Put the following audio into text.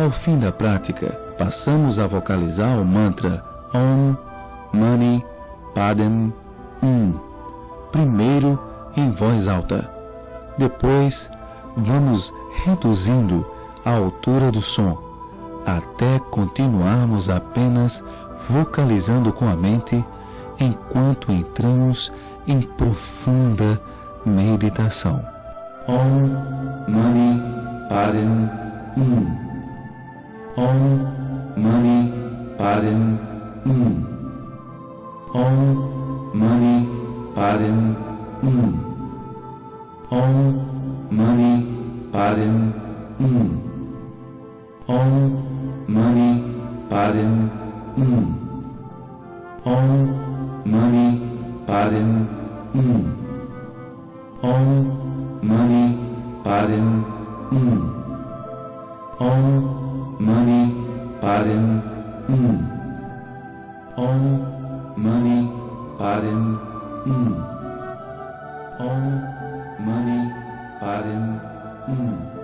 Ao fim da prática, passamos a vocalizar o mantra Om Mani Padme Hum, primeiro em voz alta. Depois, vamos reduzindo a altura do som, até continuarmos apenas vocalizando com a mente, enquanto entramos em profunda meditação. Om Mani Padme Hum. Om Mani Padme Hum. Om Mani Padme Hum. Om Mani Padme Hum. Om Mani Padme Hum. Om Mani Padme Hum. Om Mani Padme Hum. Om Mani Padme Hum. Om Mani Padme Hum. Om Mani Padme Hum.